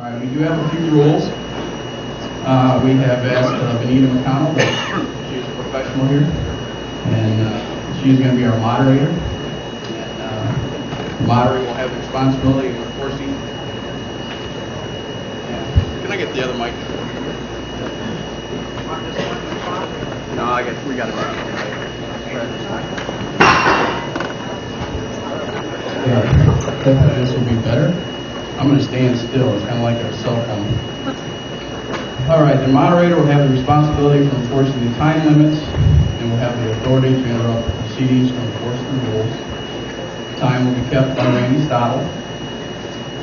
All right, we do have a few rules. We have asked Benita McConnell, but she's a professional here, and she's going to be our moderator. And the moderator will have the responsibility of enforcing. Can I get the other mic? No, we got it right. Hopefully this will be better. I'm going to stand still. It's kind of like a cell phone. All right, the moderator will have the responsibility for enforcing the time limits and will have the authority to interrupt the proceedings to enforce the rules. Time will be kept by Randy Stottle.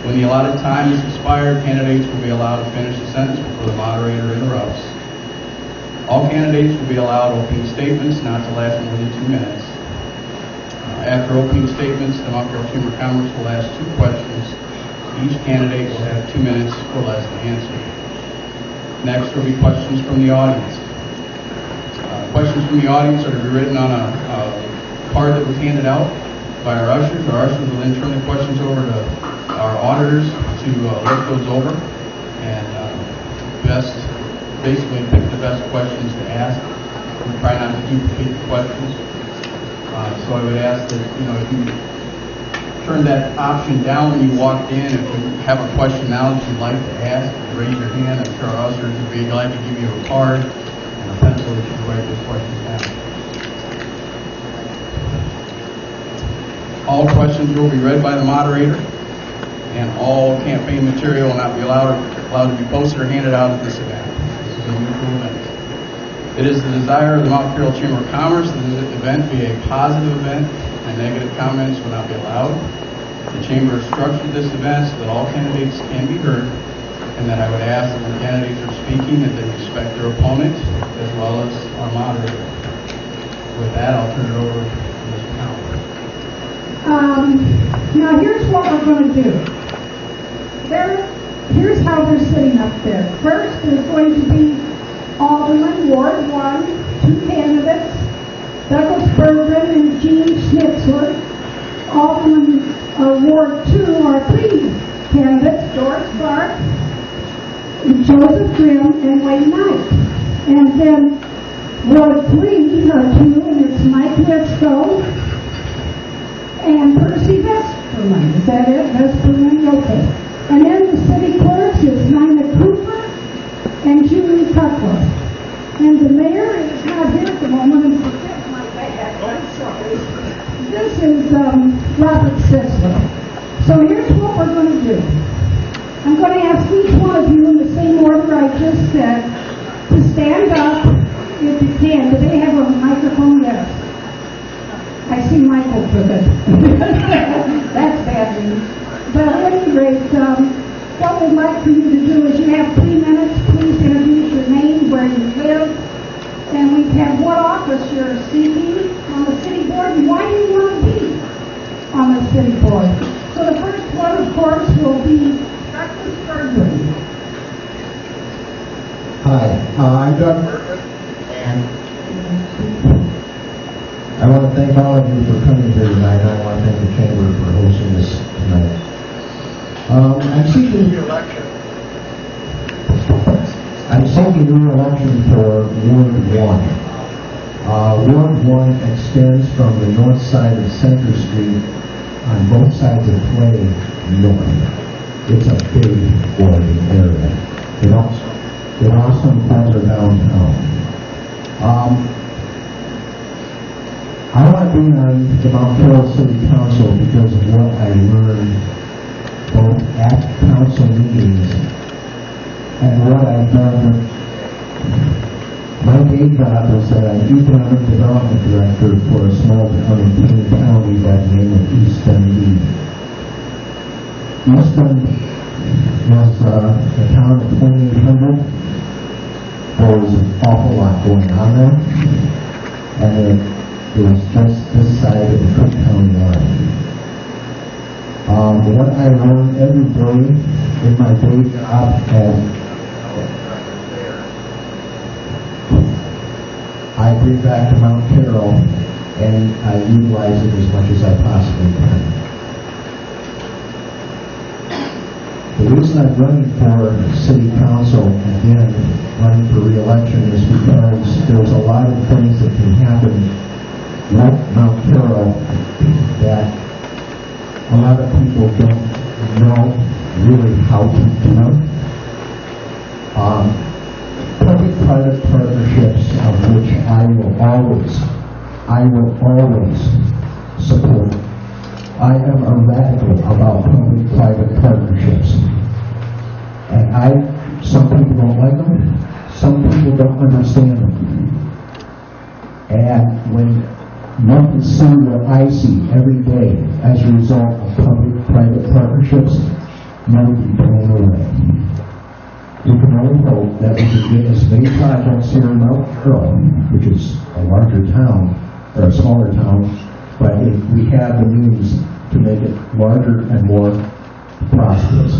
When the allotted time is expired, candidates will be allowed to finish the sentence before the moderator interrupts. All candidates will be allowed opening statements not to last more than 2 minutes. After opening statements, the Mount Carroll Chamber of Commerce will ask 2 questions. Each candidate will have 2 minutes or less to answer. Next will be questions from the audience. Questions from the audience are to be written on a card that was handed out by our ushers. Our ushers will then turn the questions over to our auditors to look those over and basically pick the best questions to ask. We try not to duplicate the questions. So I would ask that, if you turn that option down when you walked in, if you have a question now that you'd like to ask, raise your hand. I'm sure our ushers would be glad to give you a card and a pencil that you can write those questions down. All questions will be read by the moderator, and all campaign material will not be allowed to be posted or handed out at this event. This is a neutral event. It is the desire of the Mount Carroll Chamber of Commerce that this event be a positive event and negative comments will not be allowed. The Chamber has structured this event so that all candidates can be heard, and that I would ask that when candidates are speaking that they respect their opponent as well as our moderator. With that, I'll turn it over to Ms. McConnell. Now here's what we're going to do. Here's how they're sitting up there. First, there's going to be Alderman Ward 1, 2 candidates, Douglas Bergman and Gene Schnitzler. Alderman Ward 2 are 3 candidates, Doris Clark, Joseph Grimm, and Wayne Knight. And then Ward 3 are 2, and it's Mike Lisco and Percy Vesperman. Is that it? Vesperman? Okay. And then the city clerks is Nina Cooper and Julie Cutler. And the mayor is not here at the moment, and forget my bag. I'm sorry. This is Robert Sisler. So here's what we're going to do. I'm going to ask each one of you in the same order I just said to stand up if you can. Do they have a microphone? Yes. I see Michael for this. That's bad news. But at any rate, what we'd like for you to do is you have 3 minutes. Please introduce your name, where you live, and we have what office you're seeking on the city board and why you want to be on the city board. So the first one, of course, will be Douglas Bergman. Hi, I'm Doug Bergman, and I want to thank all of you for coming here tonight. I want to thank the Chamber for hosting this tonight. I'm seeking re-election. I'm seeking re-election for Ward 1. Ward 1 extends from the north side of Center Street on both sides of Clay north. It's a big ward area. It also includes our downtown. I want to be on the Mount Carroll City Council because of what I learned both at council meetings and what I've done. My day job is that I'm economic development director for a small town in Payne County by the name of East Dundee. East Dundee is a town of 2,800. There was an awful lot going on there, and it was just this side of the Cook County line. What I learn every day in my day job as I bring back to Mount Carroll and I utilize it as much as I possibly can. The reason I'm running for city council, again, running for re-election, is because there's a lot of things that can happen with Mount Carroll that a lot of people don't know really how to do. Public-private partnerships, of which I will always support. I am a radical about public-private partnerships. And some people don't like them, some people don't understand them. And when you can see what I see every day as a result of public-private partnerships, you will be blown away. You can only hope that we can get as many projects here in Mount Carroll, which is a larger town, or a smaller town, but if we have the means to make it larger and more prosperous.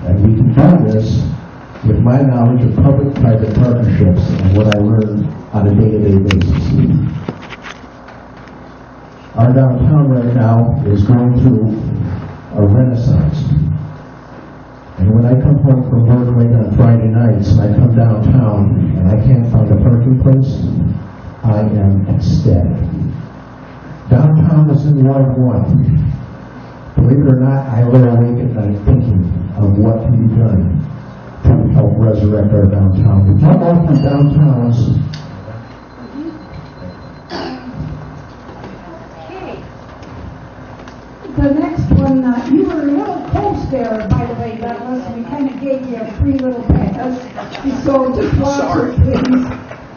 And we can do this with my knowledge of public-private partnerships and what I learn on a day-to-day basis. Our downtown right now is going through a renaissance. And when I come home from work late on Friday nights and I come downtown and I can't find a parking place, I am ecstatic. Downtown is in Ward 1. Believe it or not, I lay awake at night thinking of what can be done to help resurrect our downtown. We've done all through downtowns. The next one, you were a little close there, by the way, Douglas. We kind of gave you a free little pass. So just watch it, please.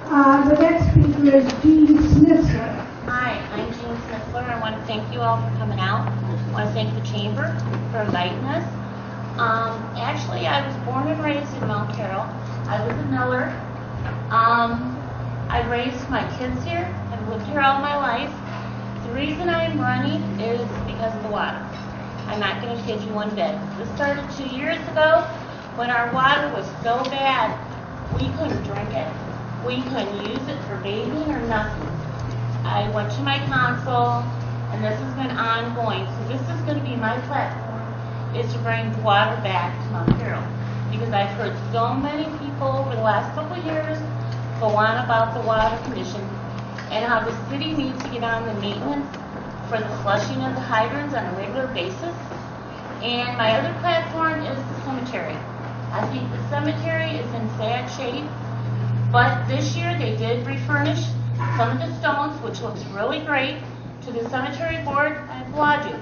The next speaker is Jean Snitzler. Hi, I'm Jean Snitzler. I want to thank you all for coming out. I want to thank the Chamber for inviting us. Actually, I was born and raised in Mount Carroll. I was a miller. I raised my kids here. I've lived here all my life. The reason I'm running is because of the water. I'm not going to kid you one bit. This started 2 years ago when our water was so bad we couldn't drink it. We couldn't use it for bathing or nothing. I went to my council, and this has been ongoing. So this is going to be my platform, is to bring the water back to Mount Carroll. Because I've heard so many people over the last couple of years go on about the water commission and how the city needs to get on the maintenance for the flushing of the hydrants on a regular basis. And my other platform is the cemetery. I think the cemetery is in sad shape, but this year they did refurnish some of the stones, which looks really great. To the cemetery board, I applaud you.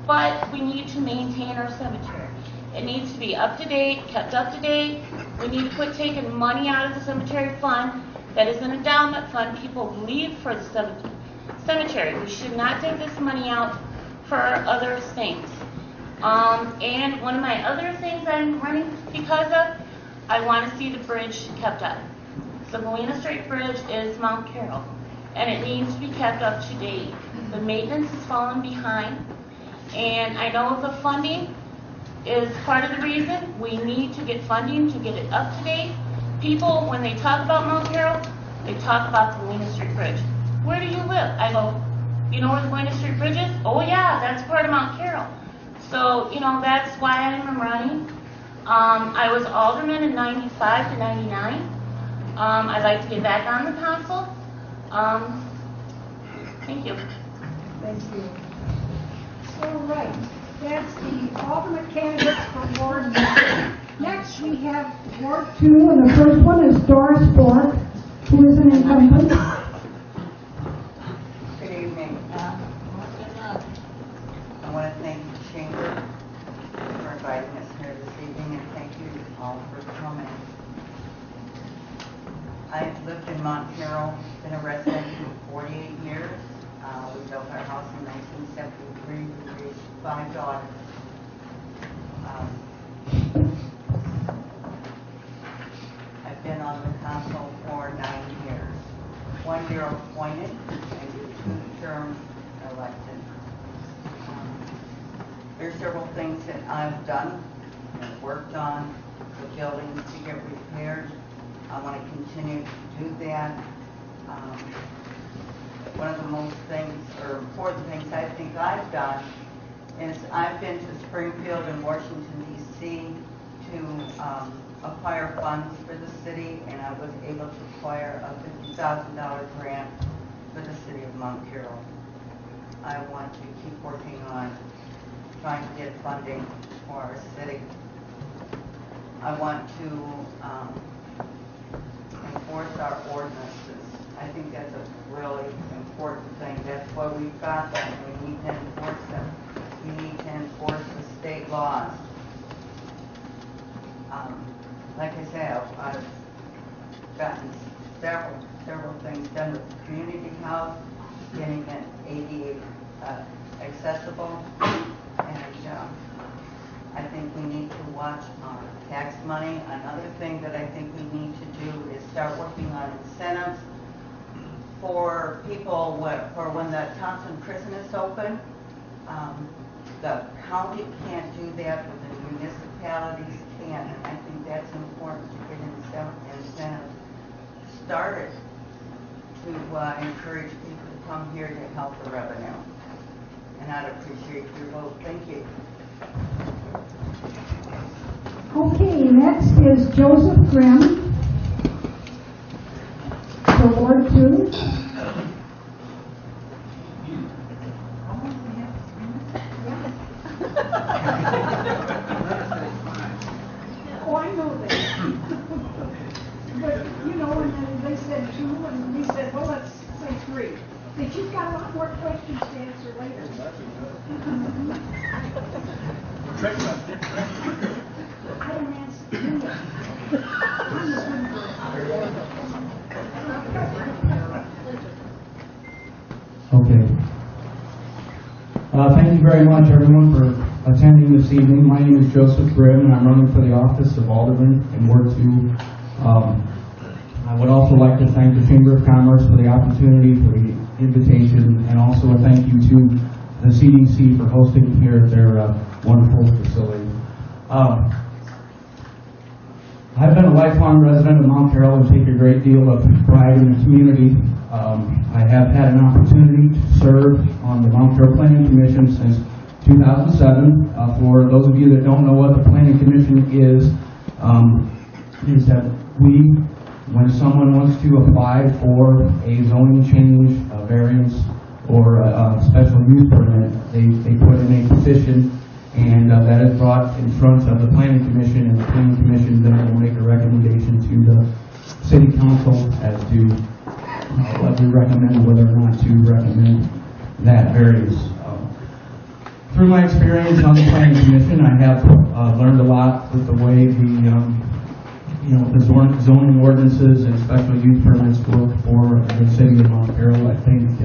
But we need to maintain our cemetery. It needs to be up to date, kept up to date. We need to quit taking money out of the cemetery fund that is an endowment fund people leave for the cemetery. We should not take this money out for other things. And one of my other things I'm running because of, I want to see the bridge kept up. The Galena Street Bridge is Mount Carroll, and it needs to be kept up to date. The maintenance has fallen behind, and I know the funding is part of the reason. We need to get funding to get it up to date. People, when they talk about Mount Carroll, they talk about the Galena Street Bridge. Where do you live? I go, you know where the Galena Street Bridge is? Oh yeah, that's part of Mount Carroll. So, you know, that's why I'm running. I was alderman in 95 to 99. I'd like to get back on the council. Thank you. Thank you. All right. That's the alternate candidates for Ward 1. Next, we have Ward 2, and the first one is Doris Bork, who is an incumbent. Good evening. I want to thank the Chamber for inviting us here this evening, and thank you all for coming. I've lived in Mount Carroll, been a resident for 48 years. We built our house in 1973. We raised 5 daughters. I've been on the council for 9 years. 1 year appointed and 2 terms elected. There's several things that I've done and worked on, the buildings to get repaired. I want to continue to do that. One of the most things, or important things I think I've done is I've been to Springfield and Washington, D.C. to acquire funds for the city, and I was able to acquire a $50,000 grant for the city of Mount Carroll. I want to keep working on trying to get funding for our city. I want to enforce our ordinances. I think that's a really important thing. That's why we've got them. We need to enforce them. We need to enforce the state laws. Like I say, I've gotten several things done with the community house, getting it ADA accessible, and I think we need to watch our tax money. Another thing that I think we need to do is start working on incentives for people for when the Thompson prison is open. The county can't do that, but the municipalities can, and I think that's important to get incentives started to encourage people to come here to help the revenue. And I'd appreciate your vote. Thank you. Okay, next is Joseph Grimm for Ward 2. Oh, I know that. But, you know, and then they said 2, and we said, well, let's say 3. But you've got a lot more questions to answer later. I don't answer any of them. Okay. Thank you very much, everyone, for attending this evening. My name is Joseph Grimm, and I'm running for the office of Alderman in Ward 2. I would also like to thank the Chamber of Commerce for the opportunity, for the invitation, and also a thank you to the CDC for hosting here at their wonderful facility. I've been a lifelong resident of Mount Carroll and take a great deal of pride in the community. I have had an opportunity to serve on the Mount Carroll Planning Commission since 2007. For those of you that don't know what the Planning Commission is that when someone wants to apply for a zoning change, a variance, or a special use permit, they put in a petition, and that is brought in front of the Planning Commission, and the Planning Commission then will make a recommendation to the City Council as to what we recommend, whether or not to recommend that variance. Through my experience on the Planning Commission, I have learned a lot with the way the zoning ordinances and special use permits work for the city of Mount Carroll. I think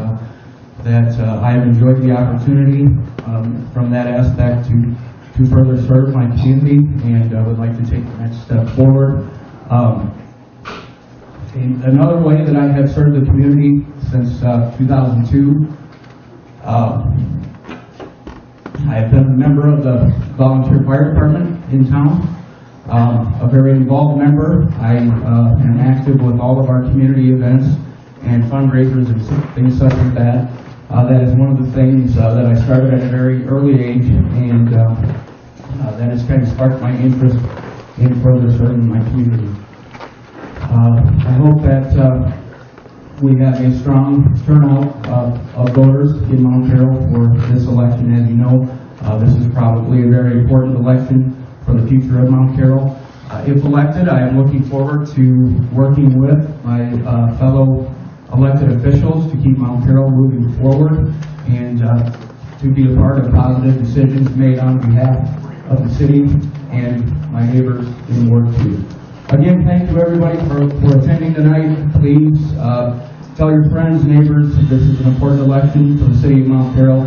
that I have enjoyed the opportunity from that aspect to further serve my community, and I would like to take the next step forward. Another way that I have served the community since 2002, I have been a member of the volunteer fire department in town. A very involved member. I am active with all of our community events and fundraisers and things such as that. That is one of the things that I started at a very early age, and that has kind of sparked my interest in further serving my community. I hope that we have a strong turnout of voters in Mount Carroll for this election. As you know, this is probably a very important election for the future of Mount Carroll. If elected, I am looking forward to working with my fellow elected officials to keep Mount Carroll moving forward and to be a part of positive decisions made on behalf of the city and my neighbors in Ward 2. Again, thank you everybody for attending tonight. Please tell your friends, neighbors, this is an important election for the city of Mount Carroll.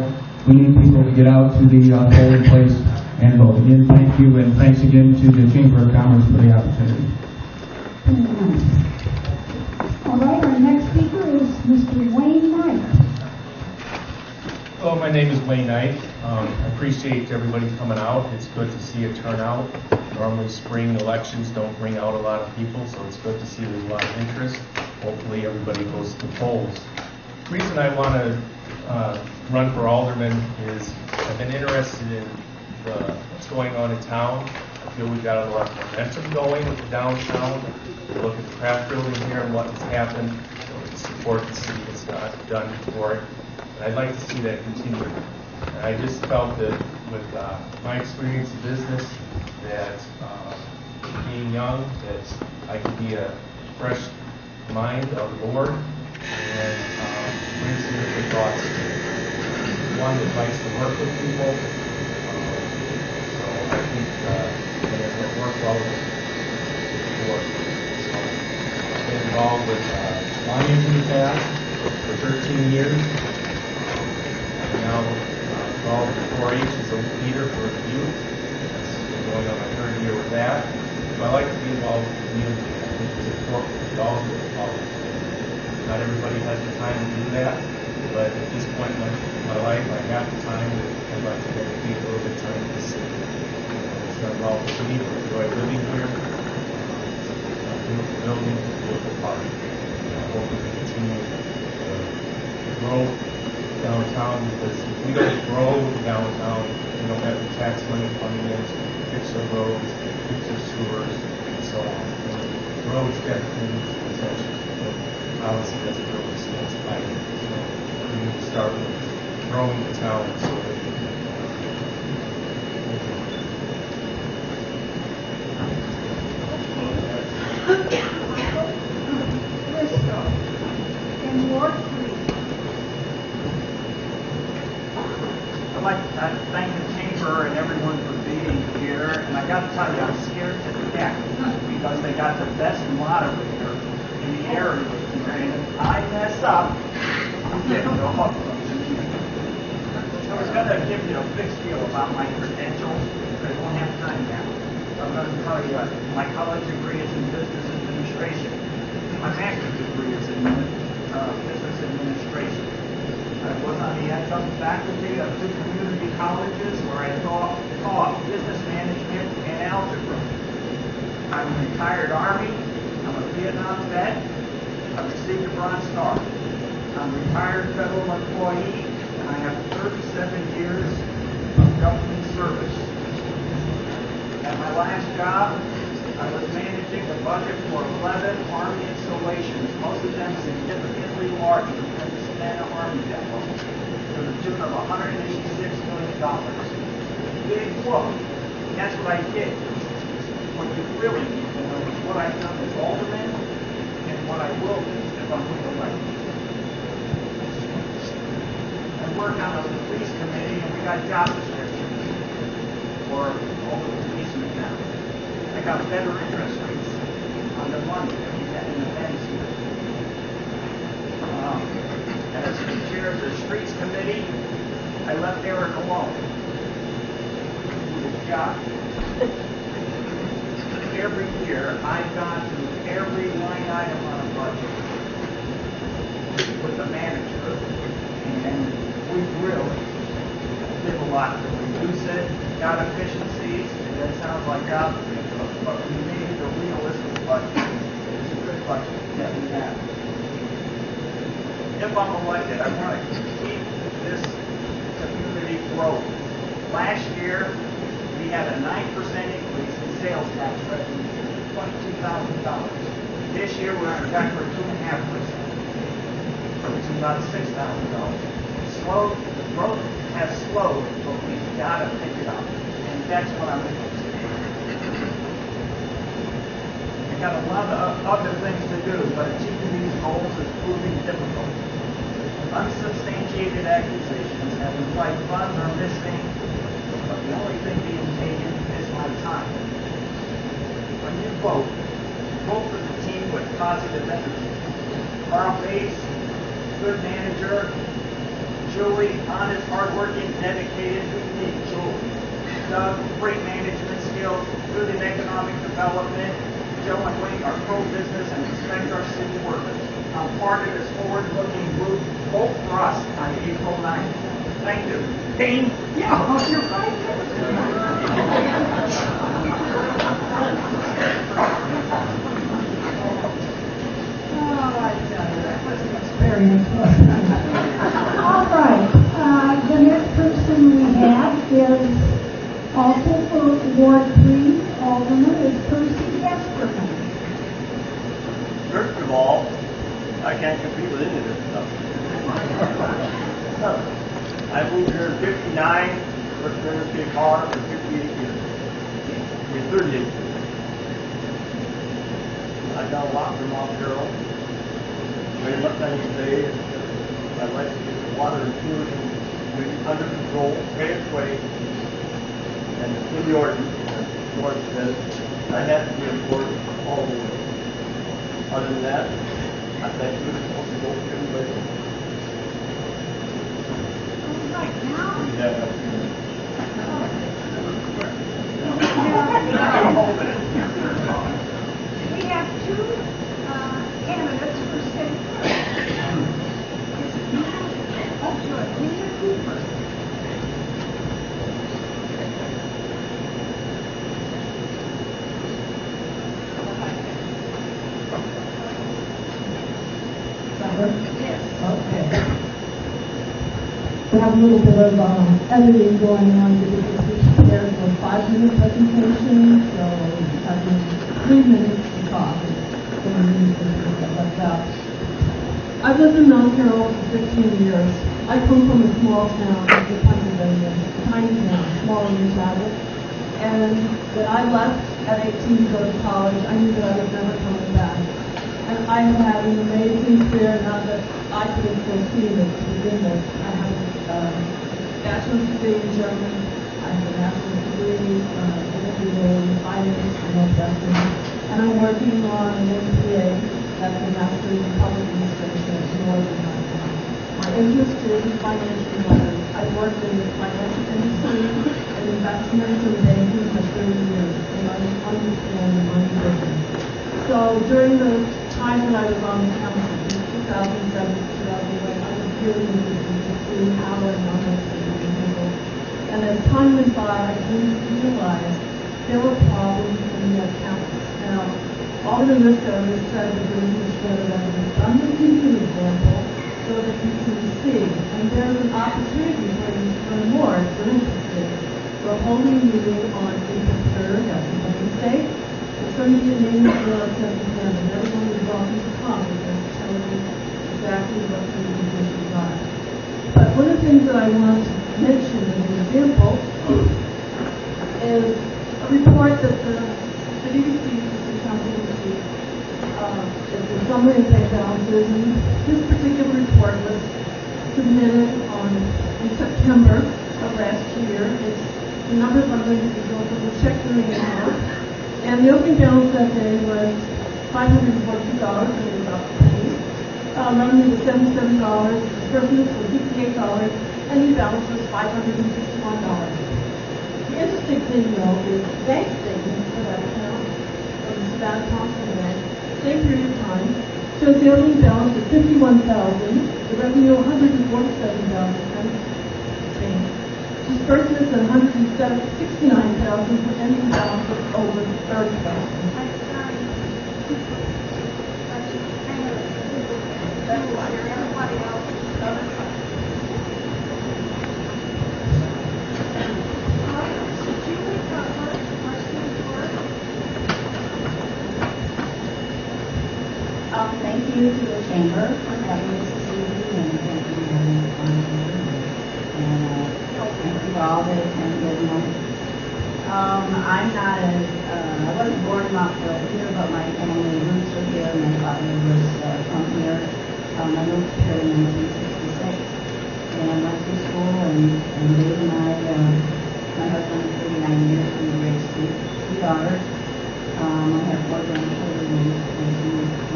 We need people to get out to the polling place and vote. Again, thank you, and thanks again to the Chamber of Commerce for the opportunity. All right, our next speaker is Mr. Wayne Knight. Hello, my name is Wayne Knight. I appreciate everybody coming out. It's good to see a turnout. Normally spring elections don't bring out a lot of people, so it's good to see there's a lot of interest. Hopefully everybody goes to the polls. The reason I want to run for alderman is I've been interested in what's going on in town. I feel we've got a lot of momentum going with the downtown. We look at the craft building here and what has happened. We support the city that's not done for it. And I'd like to see that continue. And I just felt that with my experience in business, that being young, that I could be a fresh mind on the board and bring some different thoughts to it. One that likes to work with people. So I think that it will work well with the board. So I've been involved with Lions in the past for 13 years. I'm now involved with 4-H as a leader for the youth. That's going on my third year with that. So I like to be involved with the community. I think it's important that we all get involved. Not everybody has the time to do that, but at this point in my life, I have the time that I'd like to dedicate a little bit of time to the city. It's not involved with me, but I enjoy living here. It's a beautiful building, a beautiful park. I hope we can continue to grow downtown, because if we don't grow downtown, we don't have the tax money coming in to fix our roads, fix our sewers, and so on. The roads definitely need some attention. Obviously, that's a really stands by. So we need to start with growing the town so that we can. Briscoe in Ward 3. I'd like to thank the chamber and everyone for being here, and I got to tell you, I'm scared to death because they got the best moderator in the area. And if I mess up, I'm getting no hook. I was going to give you a big spiel about my credentials, but I won't have time now. I'm going to tell you, my college degree is in business administration. My master's degree is in business administration. I was on the adjunct faculty of 2 community colleges where I taught business management and algebra. I'm a retired Army. I'm a Vietnam vet. I received a Bronze Star. I'm a retired federal employee, and I have 37 years of government service. At my last job, I was managing the budget for 11 Army installations, most of them significantly larger than the Savannah Army Depot, to the tune of $186 million. Big whoop. That's what I did. What you really need to know is what I've done as alderman and what I will do if I'm elected. I work on the police committee, and we got job descriptions for all the policemen now. I got better interest rates on the money that we get in the banks here. As the chair of the streets committee, I left Eric alone. Good job. Every year, I've gone through every line item on a budget with the manager, and we really did a lot to reduce it, got efficiencies, and that sounds like opposite, but we made a realistic budget. It's a good budget that we have. If I'm elected, I want to keep this community growing. Last year, we had a 9% increase in sales tax revenue, $22,000. This year, we're on track for 2.5%, which is about $6,000. The growth has slowed, but we've got to pick it up, and that's what I'm interested in. I got a lot of other things to do, but achieving these goals is proving difficult. Unsubstantiated accusations have implied funds are missing, but the only thing being taken is my time. When you vote for the team with positive energy. Carl Bates, good manager. Julie, honest, hardworking, dedicated. We need Julie. Doug, great management skills, good in economic development. Joe and Wayne are pro-business and respect our city workers. I'm part of this forward-looking group. Vote for us on April 9th. Thank you. Dane? Yeah, you're right. Oh, I tell you, that was an experience. All right, the next person we have Ward 3 Alderman is Percy Vesperman. First of all, I can't compete with any of this stuff. I moved here in '59, worked for Interstate Car for 58 years. I mean, 38 years. I've done a lot for Mount Carroll. Very much I can say is that I'd like to get the water and sewage under control, pay its way, and in the ordinance, as George says, I have to be enforced all the way. Other than that, I think we're supposed to go to everybody. Right now, we have two candidates for state clerk. Nina Cooper. Yes. Okay. We have a little bit of editing going on because we prepared for a 5-minute presentation, so we have 3 minutes to talk. So we need to like that. I've lived in Mount Carroll for 15 years. I come from a small town in Pennsylvania, a tiny town, smaller than Charlotte. And when I left at 18 to go to college, I knew that I was never coming back. And I have had an amazing career now that I could have foreseen it to begin with. I have a bachelor's degree in German. I have a master's degree in finance and Northwestern. And I'm working on an MBA, that's a master's in public administration at Northern. My interest is in financial matters. I've worked in the financial industry and investments and banking for 30 years, and I understand the money business. So during the time that I was on the council, in 2007 to 2008, I was really interested to see how and how much they were handled. And as time went by, I came to realize there were problems in the accounts. Now, Alderman Risto has said that there is better evidence. I'm going to give you an example so that you can see. And there's an opportunity for you to learn more if you're interested. We're holding a meeting on April 3rd at the Wednesday. It's going to be a name of the September, and everyone is welcome to come and tell you exactly what the issues are. But one of the things that I want to mention as an example is a report that the city received, the city council received, it's a summary of bank balances, and this particular report was submitted in September of last year. It's the numbers I'm going to be going to check the account. And the opening balance that day was $542, and it was up pennies. Revenue was $77, disbursements were $58, and the balance was $561. The interesting thing, though, is bank statements for that account, from the Savannah Thompson Bank, same period of time, shows the opening balance of $51,000, the revenue $147,000, and change. Disbursements at $169,000 for ending balance of over $30,000. I'm sorry. That's why everybody else is other side. Julie Cutler, our city clerk. Thank you to the chamber for having us this evening, and thank you for having us on here. And thank you all that attended. I'm not I wasn't born in Mount Carroll here, but my family roots are here. My father was from here. I moved here in 1966 and went through school, and Dave and my husband of 39 years, we raised 3 daughters. I have 4 grandchildren and 2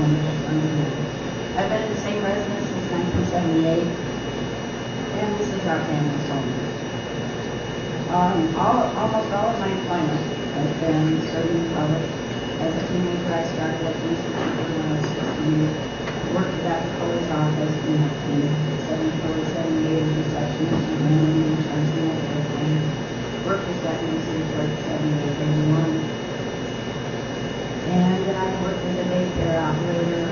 wonderful sons and daughters. I've been in the same residence since 1978, and this is our family's home. Almost all of my employment has been serving the public. As a teenager, I started at the Institute when I was 16 years. Worked at Dr. Kohler's office in 1974 to 78 as a receptionist, and then in charge of medical claims. Worked as deputy city clerk 78 to 81. And then I worked as a daycare operator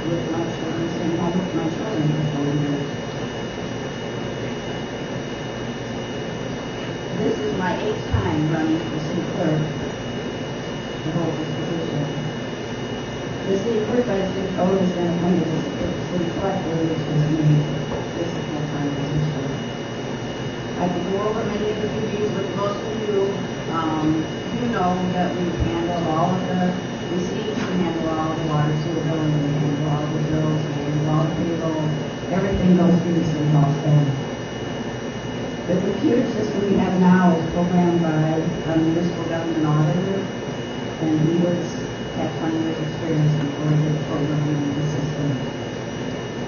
with my children, staying home with my children for 4 years. This is my 8th time running for city clerk to hold this position. The city clerk by the city code has been appointed as the city collector, which was me. This is a full-time position. I could go over many of the duties with most of you. You know that we handle all of the receipts, we handle all the water sewer billing, we handle all the bills, we handle all the payroll. Everything goes through the city hall staff. The computer system we have now is programmed by a municipal government auditor, and he had 20 years experience before he did programming in the system.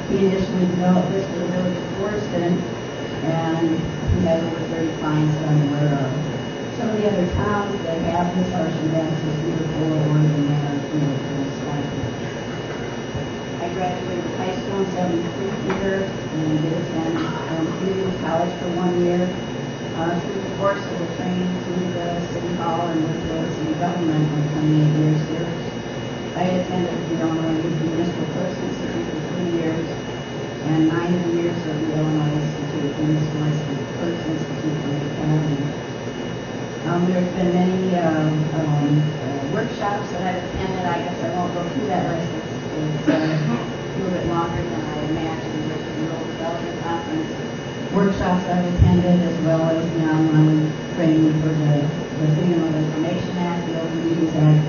He initially developed this for the village of Forreston, and he has over 30 clients that I'm aware of. Some of the other towns that have this are Shenandoah, Beautiful, Oregon, and Wisconsin. I graduated high school in '73 here, and did attend community college for 1 year. Through the course of the training through the city hall and with the city government for 28 years here. I attended the Illinois Municipal Clerks Institute for 3 years, and 9 years of the Illinois Institute, Municipal Clerks Institute for the Academy. There's been many workshops that I've attended. I guess I won't go through that list. It's a little bit longer than I imagined. There's the Rural Development Conference workshops I've attended, as well as the online training for the Freedom of Information Act, the Open Meetings Act,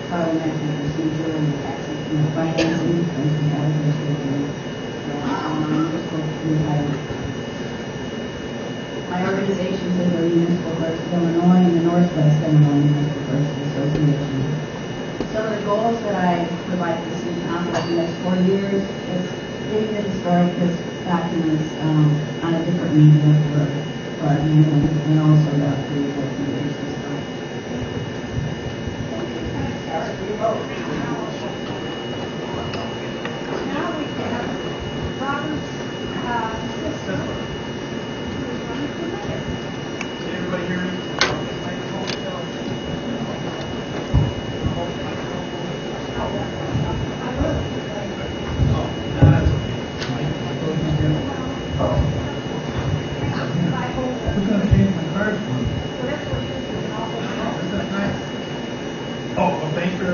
Parliamentary Procedure, and the Taxation and Financing, and we have this with you. My organization is the Municipal Clerks of Illinois and the Northwest Illinois Municipal Clerks Association. Some of the goals that I would like to see accomplished in the next 4 years is getting the historic documents on a different media for our handling, and also the updated computer system. Ask for your vote. Now we have Robert's sister. Can everybody hear me? Who's going to change my card for me? Is that nice? Oh, well, thanks for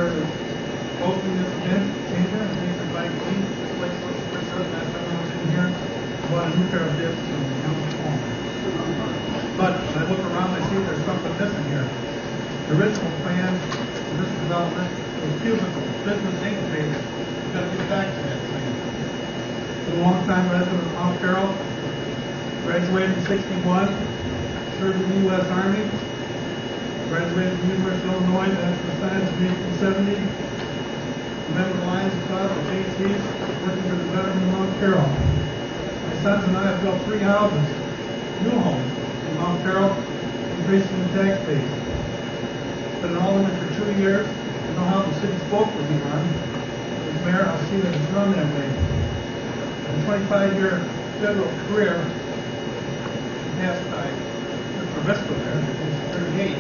hosting this event, Chamber, and thanks for inviting me. This place looks pretty good. Last time I was in here, I bought a new pair of dips and I was home. But when I look around, I see there's something missing here. The original plan for this development was cubicle, business incubator. We've got to get back to that thing. I'm a long-time resident of Mount Carroll. Graduated in '61, served in the U.S. Army, graduated from the University of Illinois, Bachelor of Science in 1870, member of the Lions Club at JC's, working for the veteran of Mount Carroll. My sons and I have built 3 houses, new homes, in Mount Carroll, increasing the tax base. Been an alderman for 2 years. I know how the city's boat will be run. As mayor, I'll see that it's run that way. A 25-year federal career passed by Mr. Vesco there, who's 38.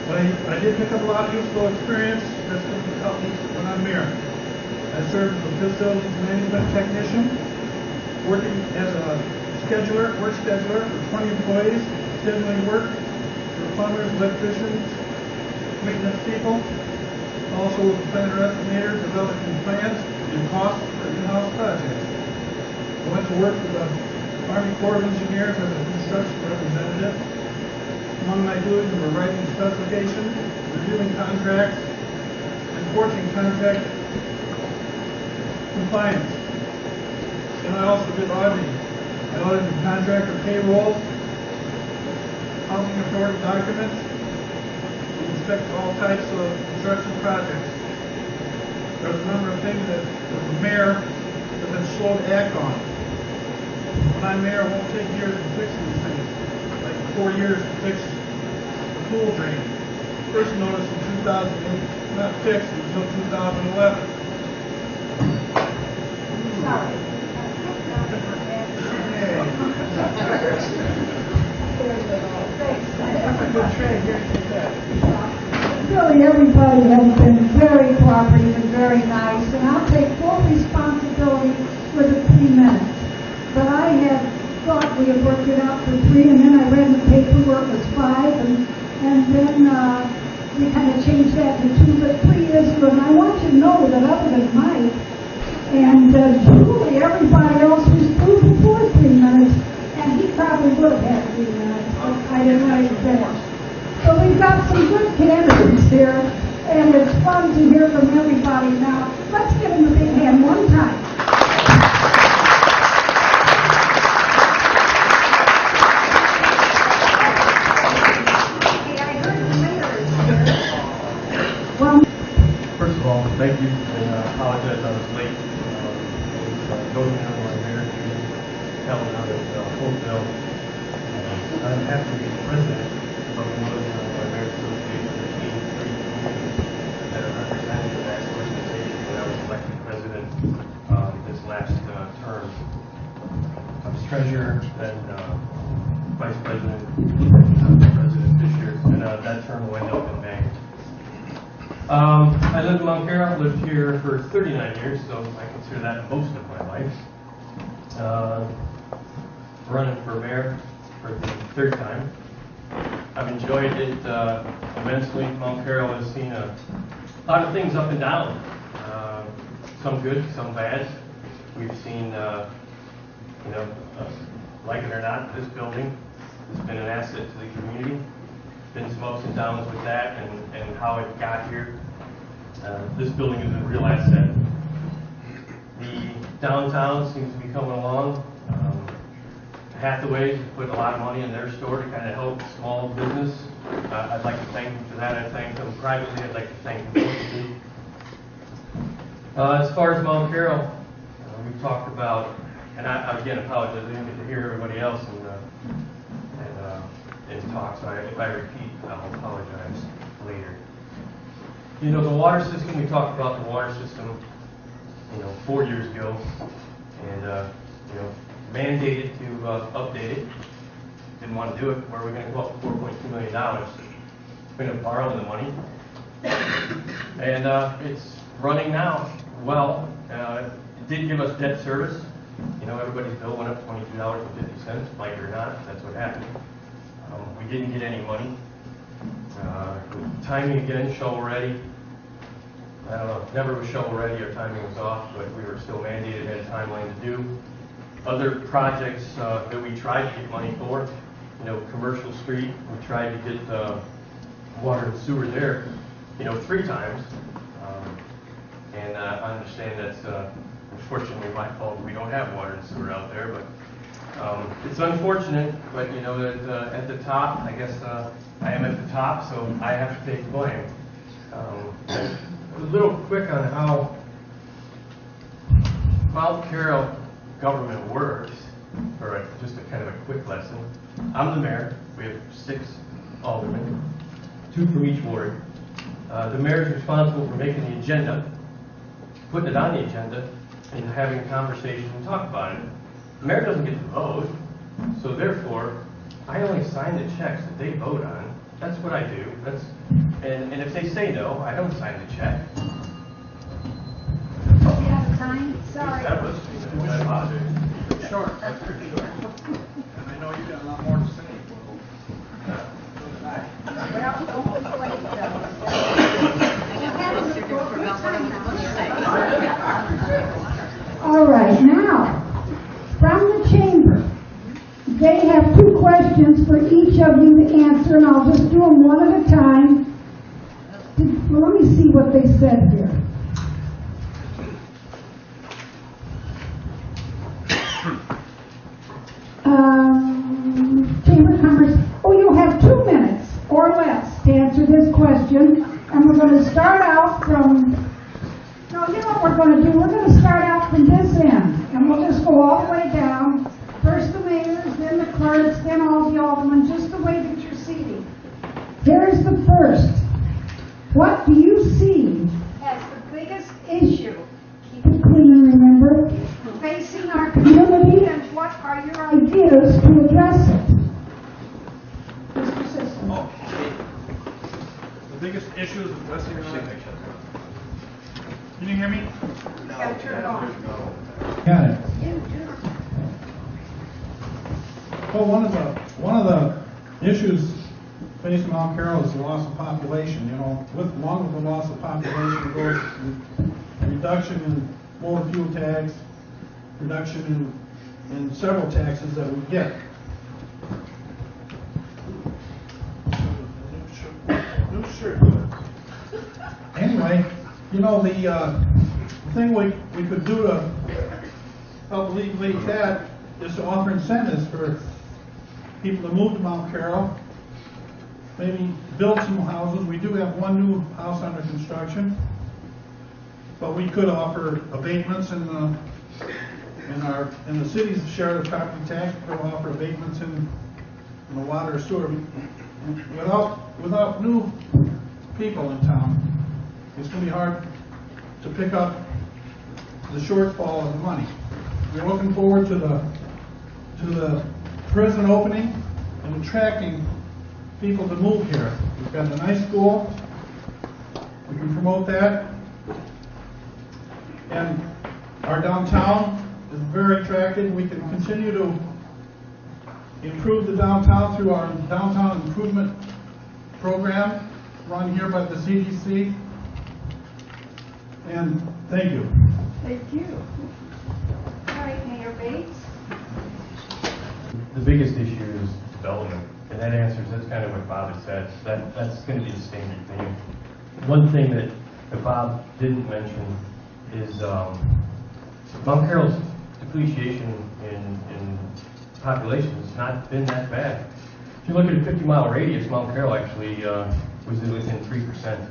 But I did pick up a lot of useful experience that's going to help me when I'm mayor. I served as a facilities management technician, working as a work scheduler for 20 employees, scheduling work for plumbers, electricians, maintenance people. Also with the planner estimator, developing plans and costs for in-house projects. I went to work for the Army Corps of Engineers as a construction representative. Among my duties were writing specifications, reviewing contracts, enforcing contract compliance. And I also did auditing. I audited contractor payrolls, housing authority documents, and inspected all types of construction projects. There's a number of things that the mayor has been slow to act on. When I'm mayor, it won't take years to fix these things. Like 4 years to fix the pool drain. First notice in 2008, not fixed until 2011. Sorry. That's a good trade. Here, take that. Really, everybody has been very cooperative and very nice, and I'll take full responsibility for the 3 minutes. But I have thought we had worked it out for 3, and then I read in the paper where it was 5, and then we kind of changed that to 2, but 3 is good. And I want you to know that other than Mike and Julie, everybody else was through before 3 minutes, and he probably would have had 3 minutes, but I didn't let him finish. So we've got some good candidates here, and it's fun to hear from everybody now. Let's give them a big hand one time. Well, First of all, thank you, and I apologize I was late. Going down my marriage held out at Hopeville. I'm happy to be president of the Northern Illinois Marriage Association of 83 communities that are represented in that organization when I was elected president this last term. I was treasurer, then vice president, president this year, and that term went up in May. I live in Mount Carroll, lived here for 39 years, so I consider that most of my life. Running for mayor for the 3rd time. I've enjoyed it immensely. Mount Carroll has seen a lot of things up and down, some good, some bad. We've seen, like it or not, this building has been an asset to the community. Been some ups and downs with that and how it got here. This building is a real asset. The downtown seems to be coming along. Hathaways put a lot of money in their store to kind of help small business. I'd like to thank them for that. I thank them privately. I'd like to thank them publicly. As far as Mount Carroll, we've talked about, and I again apologize, I didn't get to hear everybody else in talk, so if I repeat, I'll apologize later. You know, the water system, we talked about the water system, 4 years ago, and, mandated to update it. Didn't want to do it. Where are we going to go up $4.2 million? We're going to borrow the money. And it's running now well. It did give us debt service. Everybody's bill went up $22.50, like it or not. That's what happened. We didn't get any money. Timing again, shovel ready. I don't know, never was shovel ready, our timing was off, but we were still mandated, had a timeline to do. Other projects that we tried to get money for, Commercial Street, we tried to get water and sewer there, 3 times. And I understand that's unfortunately my fault. We don't have water and sewer out there, but it's unfortunate, but that at the top, I guess I am at the top, so I have to take the blame. A little quick on how Mount Carroll government works, or just a kind of a quick lesson. I'm the mayor. We have 6 aldermen, 2 from each ward. The mayor is responsible for making the agenda, putting it on the agenda, and having conversations and talk about it. The mayor doesn't get to vote, so therefore, I only sign the checks that they vote on. That's what I do. And if they say no, I don't sign the check. You have a time? Sorry. That was Short, that's pretty short. And I know you got a lot more to say. Well, don't be late, though. all right, now, from the chamber, they have 2 questions for each of you to answer, and I'll just do them one at a time. Well, let me see what they said here. Chamber of Commerce, you'll have 2 minutes or less to answer this question, and we're going to start out from, no, you know what we're going to do? We're going to start out from this end, and we'll just go all the way down. First the mayors, then the clerks, then all the aldermen, just the way that you're seating. Here's the first. What do you see As the biggest issue keep it clean, remember, facing our community, and what are your ideas? ideas to address it? Mr. Sisson. The biggest issue is addressing your life. Can you hear me? Gotta turn it on. Got it. Well, one of the issues facing Mount Carroll is the loss of population. You know, along with the loss of population goes a reduction in motor fuel tax, reduction in several taxes that we get. Anyway, you know, the thing we could do to help alleviate that is to offer incentives for people to move to Mount Carroll, maybe build some houses. We do have one new house under construction, but we could offer abatements in the city's share of the property tax. We could offer abatements in the water or sewer. Without new people in town, it's going to be hard to pick up the shortfall of the money. We're looking forward to the prison opening and attracting people to move here. We've got a nice school. We can promote that. And our downtown is very attractive. We can continue to improve the downtown through our downtown improvement program run here by the CDC. And thank you. Thank you. All right, Mayor Bates. The biggest issue is development, and that's kind of what Bob had said. That's going to be the standard thing. One thing that Bob didn't mention is Mount Carroll's depreciation in population has not been that bad. If you look at a 50-mile radius, Mount Carroll actually was within 3%.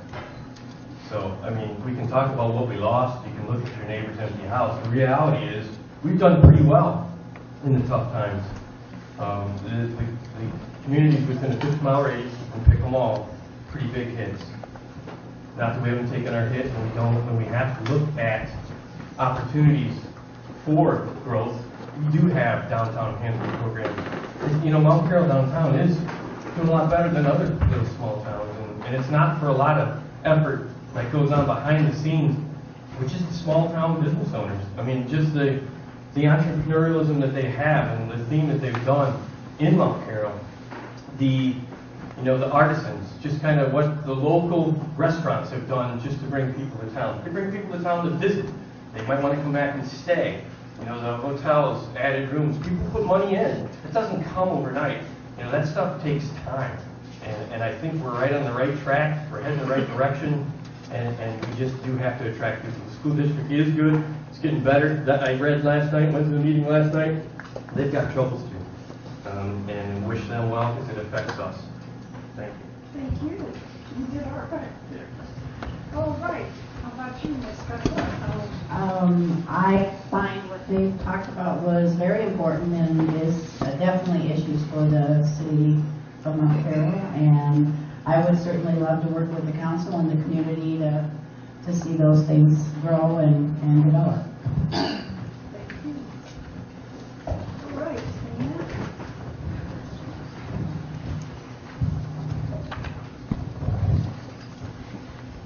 So, I mean, we can talk about what we lost. You can look at your neighbor's empty house. The reality is we've done pretty well in the tough times. The communities within a 50-mile radius, you can pick them all, pretty big hits. Not that we haven't taken our hit, and we have to look at opportunities for growth. We do have downtown enhancement programs. You know, Mount Carroll downtown is doing a lot better than other little small towns, and it's not for a lot of effort that goes on behind the scenes, which is the small town business owners. I mean, just the entrepreneurialism that they have and the theme that they've done in Mount Carroll, the artisans, just kind of what the local restaurants have done just to bring people to town. They bring people to town to visit. They might want to come back and stay. You know, the hotels, added rooms, people put money in. It doesn't come overnight. You know, that stuff takes time. And I think we're right on the right track. We're heading in the right direction. And we just do have to attract people. The school district is good. It's getting better. I read last night, went to the meeting last night. They've got troubles too. And wish them well because it affects us. Thank you. Thank you. You did all right. All right. How about you, Ms. Cutler? I find what they talked about was very important and is definitely issues for the city of Mount Carroll. And I would certainly love to work with the council and the community to see those things grow and develop. Thank you. All right. Anna?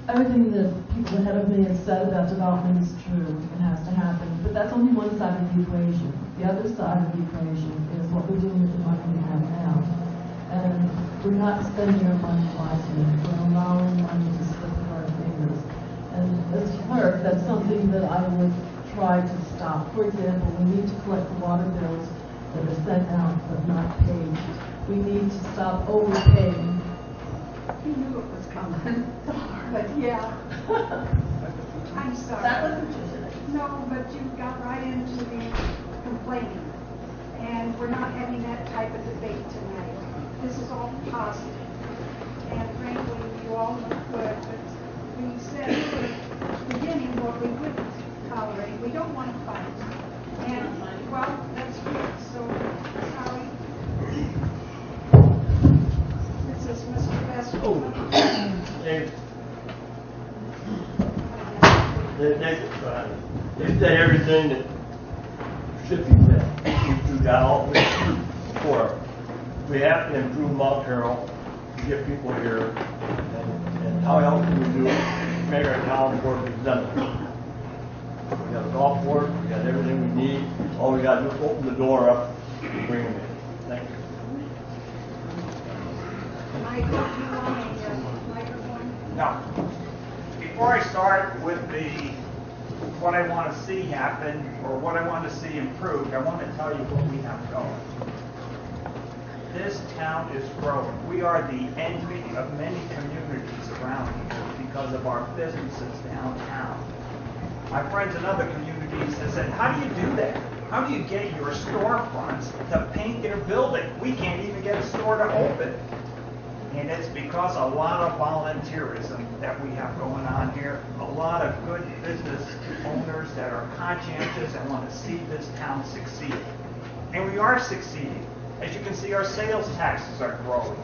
Everything that people ahead of me have said about development is true. It has to happen. But that's only one side of the equation. The other side of the equation is what we're doing with the money we have now. And we're not spending our money wisely. We're allowing money to slip through our fingers. And as clerk, that's something that I would try to stop. For example, we need to collect the water bills that are sent out but not paid. We need to stop overpaying. You knew it was coming. But yeah. I'm sorry. That wasn't you today. No, but you got right into the complaining. And we're not having that type of debate tonight. This is all positive. And frankly, you all look good, but we said at the beginning what we wouldn't tolerate. We don't want to fight. And, well, that's good. So, sorry. This is Mr. Best. They said everything that should be said. You got all this for. We have to improve Mount Carroll to get people here. And how else can we do it? Make our town more presentable. We got a golf course, we got everything we need. All we got to do is open the door up and bring them in. Thank you. Mike, do you want a microphone? No. Before I start with what I want to see happen or what I want to see improved, I want to tell you what we have going. This town is growing. We are the envy of many communities around here because of our businesses downtown. My friends in other communities have said, how do you do that? How do you get your storefronts to paint their building? We can't even get a store to open. And it's because a lot of volunteerism that we have going on here, a lot of good business owners that are conscientious and want to see this town succeed. And we are succeeding. As you can see, our sales taxes are growing.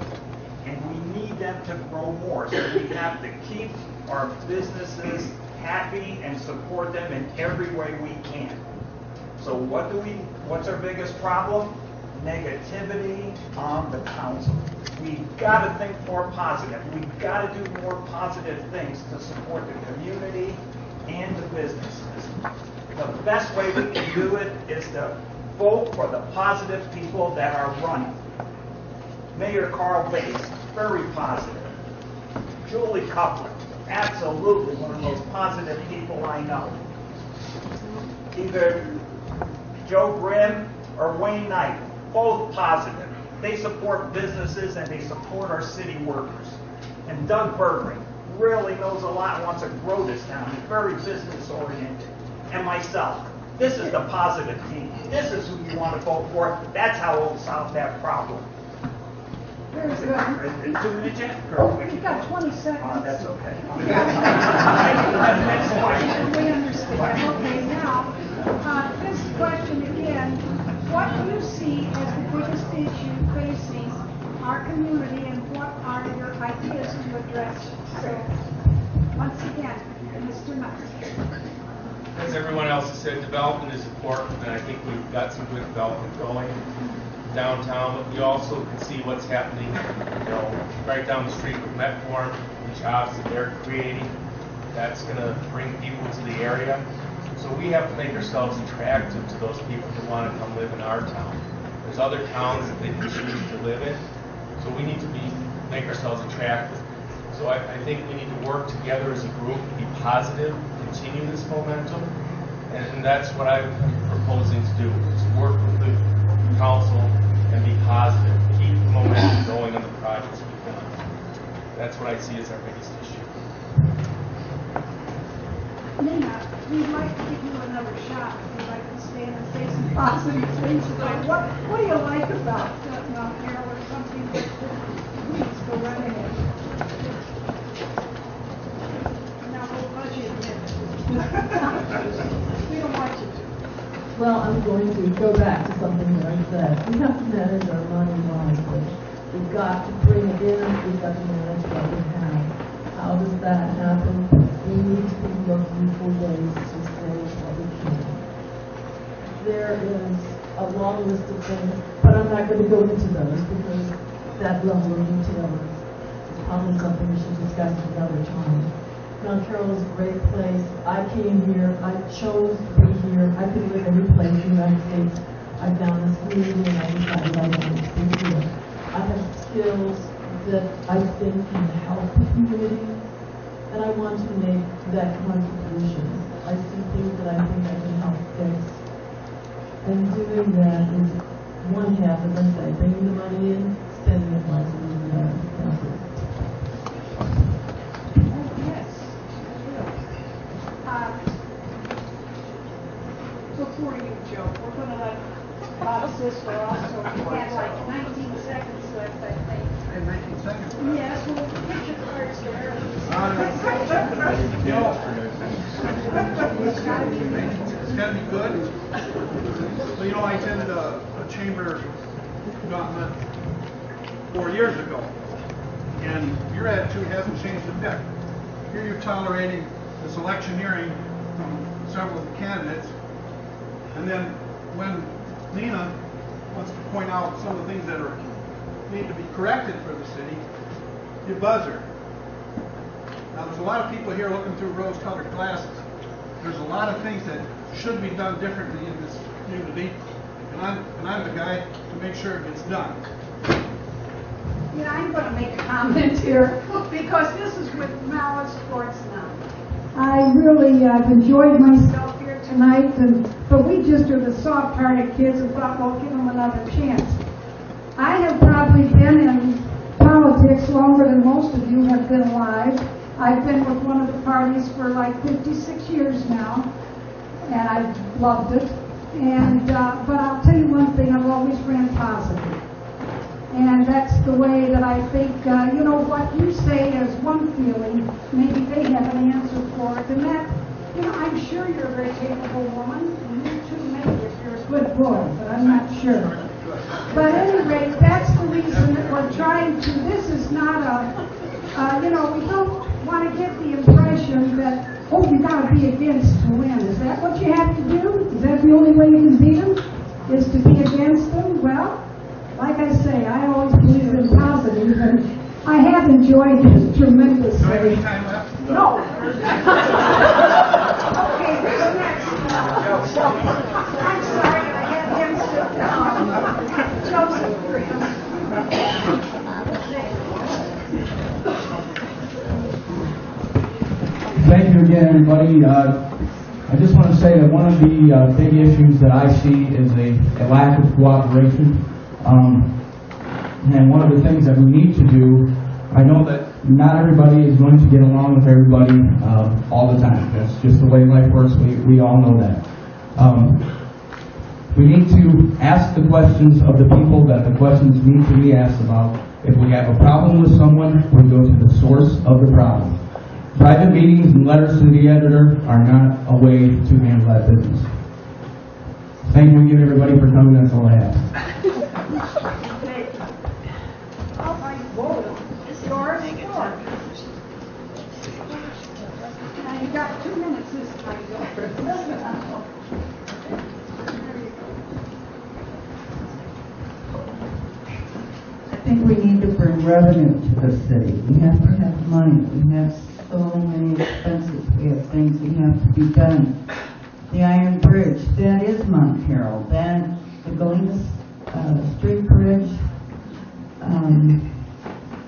And we need them to grow more. So we have to keep our businesses happy and support them in every way we can. So what's our biggest problem? Negativity on the council. We've got to think more positive. We've got to do more positive things to support the community and the businesses. The best way we can do it is to vote for the positive people that are running. Mayor Carroll Bates, very positive. Julie Coupler, absolutely one of the most positive people I know. Either Joe Grimm or Wayne Knight, both positive. They support businesses and they support our city workers. And Doug Bergman really knows a lot and wants to grow this town. He's very business oriented. And myself. This is the positive team. This is who you want to vote for. That's how we'll solve that problem. Very good. Is 2 minutes yet? You've got 20 seconds. Oh, that's okay. Next question. We understand. Okay, now, this question again. What do you see as the biggest issue facing our community and what are your ideas to address? So, once again, Mr. Nuss. As everyone else has said, development is important, and I think we've got some good development going downtown, but we also can see what's happening, right down the street with Metform, the jobs that they're creating. That's going to bring people to the area. So we have to make ourselves attractive to those people who want to come live in our town. There's other towns that they can choose to live in, so we need to make ourselves attractive. So I think we need to work together as a group, be positive, continue this momentum, and that's what I'm proposing to do, is work with the council and be positive, keep the momentum going on the projects we've done. That's what I see as our biggest issue. Nina, we'd like to give you another shot. We'd like to stand and say some positive things about what do you like about Mount Carroll or something that please go right ahead. Now we'll budget minutes. We don't want you to. Well, I'm going to go back to something that I said. We have to manage our money wisely. We've got to bring it in, we've got to manage what we have. How does that happen? We need to be looking for ways to save what we can. There is a long list of things, but I'm not going to go into those because that level of detail is probably something we should discuss another time. Mount Carroll is a great place. I came here. I chose to be here. I could live any place in the United States. I found this community and I decided I wanted to be here. I have skills that I think can help the community, and I want to make that contribution. I see things that I think I can help fix. And doing that is one half, as I say, bringing the money in, spending it wisely. Before you, Joe, we're going to let Bob's sister also, we had like 19 seconds left, I think. 19 seconds. Yes, we'll get your cards there. It's got to be good. Well, I attended a chamber gauntlet 4 years ago, and your attitude hasn't changed a bit. Here you're tolerating this electioneering from several of the candidates, and then when Nina wants to point out some of the things that need to be corrected for the city, you buzz her. Now, there's a lot of people here looking through rose-colored glasses. There's a lot of things that should be done differently in this community, and I'm the guy to make sure it gets done. You know, I'm going to make a comment here because this is with Malice Sports now. I really have enjoyed myself here tonight, but we just are the soft-hearted kids and thought, well, give them another chance. I have probably been in politics longer than most of you have been alive. I've been with one of the parties for like 56 years now, and I've loved it. But I'll tell you one thing, I've always ran positive. And that's the way that I think, you know, what you say is one feeling, maybe they have an answer for it. And that, you know, I'm sure you're a very capable woman, and you too, maybe if you're a good boy, but I'm not sure. But at any rate, that's the reason that we're trying to, this is not a, you know, we don't want to give the impression that, oh, you got to be against to win. Is that what you have to do? Is that the only way you can beat them? Is to be against them? Well, like I say, I always believe in positive, and I have enjoyed this tremendously. Do I have any time left? No. Okay, who's next? I'm sorry, I had him sit down. Joseph Graham. Thank you again, everybody. I just want to say that one of the big issues that I see is a lack of cooperation. And one of the things that we need to do, I know that not everybody is going to get along with everybody all the time. That's just the way life works. We all know that. We need to ask the questions of the people that the questions need to be asked about. If we have a problem with someone, we go to the source of the problem. Private meetings and letters to the editor are not a way to handle that business. Thank you again, everybody, for coming. That's all I have. Now you got 2 minutes this time. I think we need to bring revenue to the city. We have to have money. We have so many expenses. We have things that have to be done. The Iron Bridge, that is Mount Carroll. That, the Galena Street Bridge,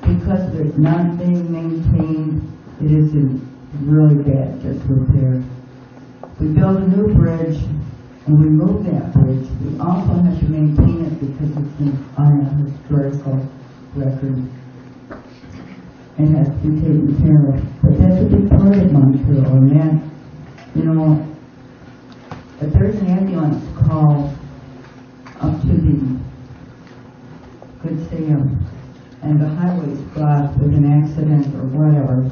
because it's not being maintained, it is in really bad disrepair. We build a new bridge and we move that bridge. We also have to maintain it because it's on a historical record. It has to be taken care of. But that's a big part of Mount Carroll, and that, you know, if there's an ambulance call up to the Good Sam and the highway's blocked with an accident or whatever,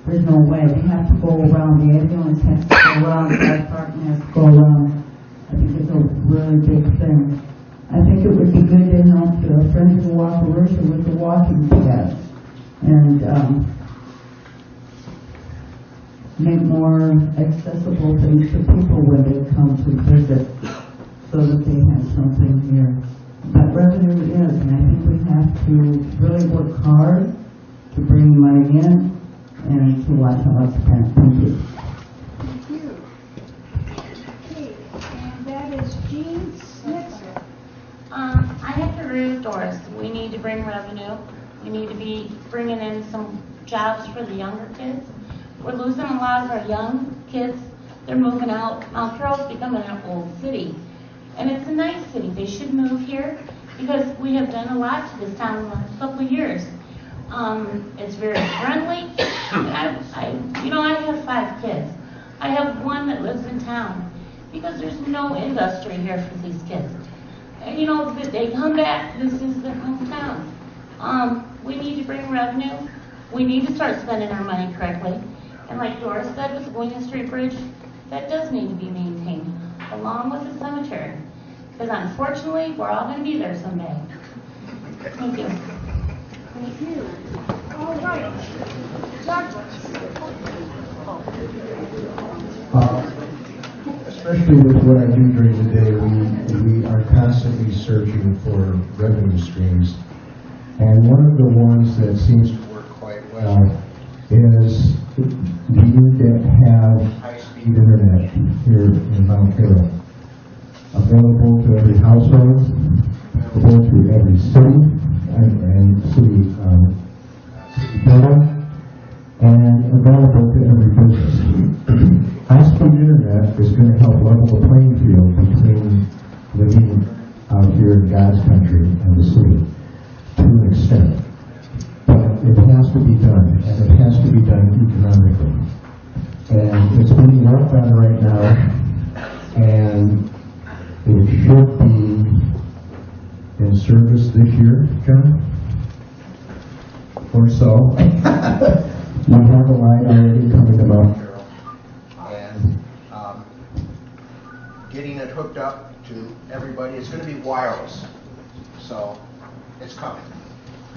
there's no way. They have to go around. The ambulance has to go around. The fire department has to go around. I think it's a really big thing. I think it would be good to help the Friends of the Wakarusa with the walking paths and make more accessible things to people when they come to visit so that they have something here. But revenue is, and I think we have to really work hard to bring money in and to watch how it's spent. Thank you. Thank you. Okay, and that is Jean Snitzer. I have to agree with Doris. We need to bring revenue. We need to be bringing in some jobs for the younger kids. We're losing a lot of our young kids. They're moving out. Mount Carroll's becoming an old city. And it's a nice city. They should move here because we have done a lot to this town in the last couple of years. It's very friendly. I have 5 kids. I have one that lives in town because there's no industry here for these kids. And, they come back, this is their hometown. We need to bring revenue. We need to start spending our money correctly. And like Doris said with the Galena Street Bridge, that does need to be maintained, along with the cemetery. Because unfortunately, we're all going to be there someday. Thank you. Thank you. All right. Douglas. Especially with what I do during the day, we are constantly searching for revenue streams. And one of the ones that seems to work quite well is we need to have high-speed internet here in Mount Carroll. available to every household, available to every city and city building, and available to every business. High-speed internet is going to help level the playing field between living out here in God's country and the city to an extent. But it has to be done, and it has to be done economically. And it's being worked on right now, and it should be in service this year, John? Or so. You have a line already coming to Mount Carroll, and getting it hooked up to everybody. It's going to be wireless, so it's coming.